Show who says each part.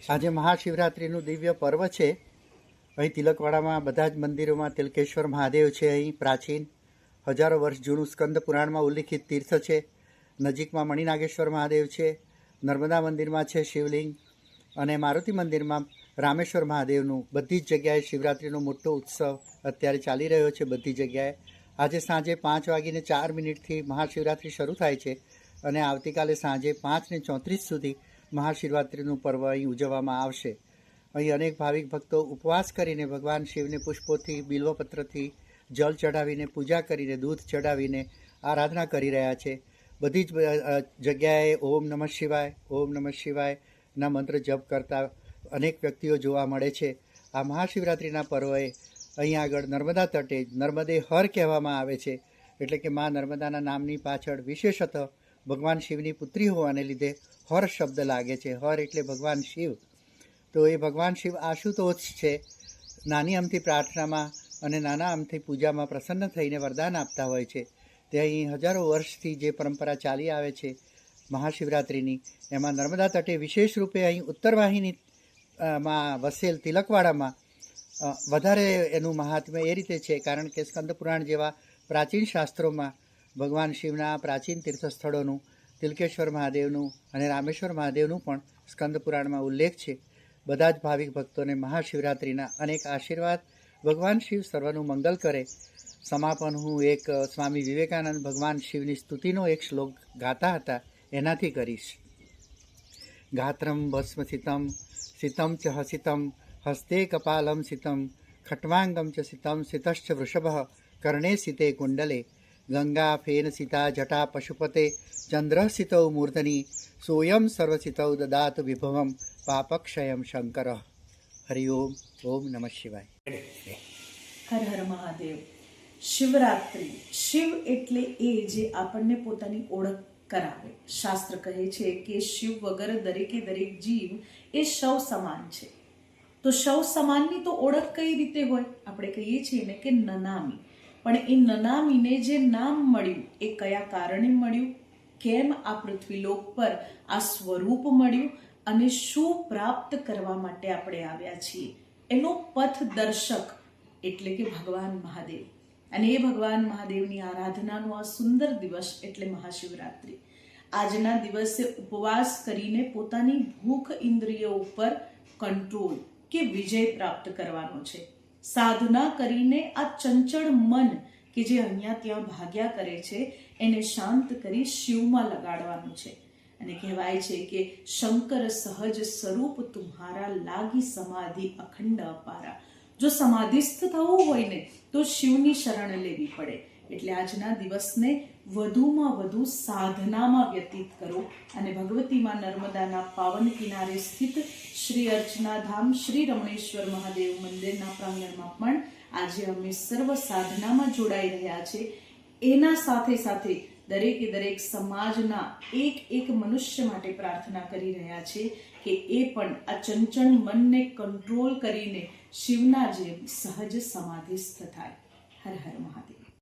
Speaker 1: આજે મહાશિવરાત્રિનું દિવ્ય પર્વ છે। અહીં તિલકવાડામાં બધા જ મંદિરોમાં તિલકેશ્વર મહાદેવ છે। અહીં પ્રાચીન હજારો વર્ષ જૂનું સ્કંદ પુરાણમાં ઉલ્લેખિત તીર્થ છે। નજીકમાં મણિનાગેશ્વર મહાદેવ છે, નર્મદા મંદિરમાં છે શિવલિંગ, અને મારુતિ મંદિરમાં રામેશ્વર મહાદેવનું। બધી જ જગ્યાએ શિવરાત્રિનો મોટો ઉત્સવ અત્યારે ચાલી રહ્યો છે બધી જગ્યાએ। આજે સાંજે 5:04 મહાશિવરાત્રિ શરૂ થાય છે અને આવતીકાલે સાંજે 5:34 સુધી મહાશિવરાત્રિનું પર્વ અહીં ઉજવવામાં આવશે। અહીં અનેક ભાવિક ભક્તો ઉપવાસ કરીને ભગવાન શિવને પુષ્પોથી, બિલ્વપત્રથી, જલ ચઢાવીને, પૂજા કરીને, દૂધ ચઢાવીને આરાધના કરી રહ્યા છે। બધી જ જગ્યાએ ઓમ નમઃ શિવાયના મંત્ર જપ કરતા અનેક વ્યક્તિઓ જોવા મળે છે। આ મહાશિવરાત્રિના પર્વએ અહીં આગળ નર્મદા તટે નર્મદે હર કહેવામાં આવે છે, એટલે કે મા નર્મદાના નામની પાછળ વિશેષતઃ ભગવાન શિવની પુત્રી હોવાને લીધે હર શબ્દ લાગે છે। હર એટલે ભગવાન શિવ, તો એ ભગવાન શિવ આશુતોષ છે। નાની અમથી પ્રાર્થનામાં અને નાના અમથી પૂજામાં પ્રસન્ન થઈને વરદાન આપતા હોય છે। તે અહીં હજારો વર્ષથી જે પરંપરા ચાલી આવે છે મહાશિવરાત્રિની, એમાં નર્મદા તટે વિશેષ રૂપે અહીં ઉત્તર વાહિનીમાં વસેલ તિલકવાડામાં વધારે એનું મહાત્મ્ય એ રીતે છે, કારણ કે સ્કંદ પુરાણ જેવા પ્રાચીન શાસ્ત્રોમાં ભગવાન શિવના પ્રાચીન તીર્થસ્થળોનું, તિલકેશ્વર મહાદેવનું અને રામેશ્વર મહાદેવનું પણ સ્કંદ પુરાણમાં ઉલ્લેખ છે। બધા જ ભાવિક ભક્તોને મહાશિવરાત્રિના અનેક આશીર્વાદ। ભગવાન શિવ સર્વનું મંગલ કરે। સમાપન હું એક સ્વામી વિવેકાનંદ ભગવાન શિવની સ્તુતિનો એક શ્લોક ગાતા હતા એનાથી કરીશ। ગાત્રમ ભસ્મ સિતમ, સિતમ ચ હસિતમ, હસ્તે કપાલમ સિતમ, ખટ્વાંગમ ચ સિતમ, સિતશ્ચ વૃષભ, કર્ણે સિતે કુંડલે, ગંગા ફેન સિતા જટા પશુપતે, ચંદ્ર સિતૌ મૂર્ધની, સોયમ સર્વસિતૌ દદાત વિભવમ, પાપક્ષયમ શંકર। હરિ ઓમ, ઓમ નમઃ શિવાય।
Speaker 2: હર હર મહાદેવ। શિવરાત્રિ, શિવ એટલે એ જે આપણને પોતાની ઓળખ કરાવે। શાસ્ત્ર કહે છે કે શિવ વગર દરેકે દરેક જીવ એ સૌ સમાન છે। તો સૌ સમાનની તો ઓળખ કઈ રીતે હોય? આપણે કહીએ છીએ ને કે નનામી, પણ એ નનામીને જે નામ મળ્યું એ કયા કારણે મળ્યું, કેમ આ પૃથ્વીલોક પર આ સ્વરૂપ મળ્યું અને શું પ્રાપ્ત કરવા માટે આપણે આવ્યા છીએ, એનો પથદર્શક એટલે કે ભગવાન મહાદેવ। અને એ ભગવાન મહાદેવની આરાધનાનો આ સુંદર દિવસ એટલે મહાશિવરાત્રિ। આજના દિવસે ઉપવાસ કરીને પોતાની ભૂખ ઇન્દ્રિયો ઉપર કંટ્રોલ કે વિજય પ્રાપ્ત કરવાનો છે। સાધના કરીને આ ચંચળ મન કે જે અહીંયા ત્યાં ભાગ્યા કરે છે એને શાંત કરી શિવમાં લગાડવાનું છે। અને કહેવાય છે કે શંકર સહજ સ્વરૂપ તુમ્હારા, લાગી સમાધિ અખંડ અપારા। જો સમાધિસ્થ થવું હોય ને તો શિવની શરણ લેવી પડે। એટલે આજના દિવસને વધુમાં વધુ સાધનામાં વ્યતીત કરો અને ભગવતીમાં નર્મદાના પાવન કિનારે સ્થિત શ્રી અર્ચનાધામ શ્રી રમણેશ્વર મહાદેવ મંદિરના પ્રાંગણમાં પણ આજે અમે સર્વ સાધનામાં જોડાઈ રહ્યા છે। એના સાથે સાથે દરેકે દરેક સમાજના એક મનુષ્ય માટે પ્રાર્થના કરી રહ્યા છે કે એ પણ આ ચંચળ મનને કંટ્રોલ કરીને શિવના જેમ સહજ સમાધિસ્થ થાય। હર હર મહાદેવ।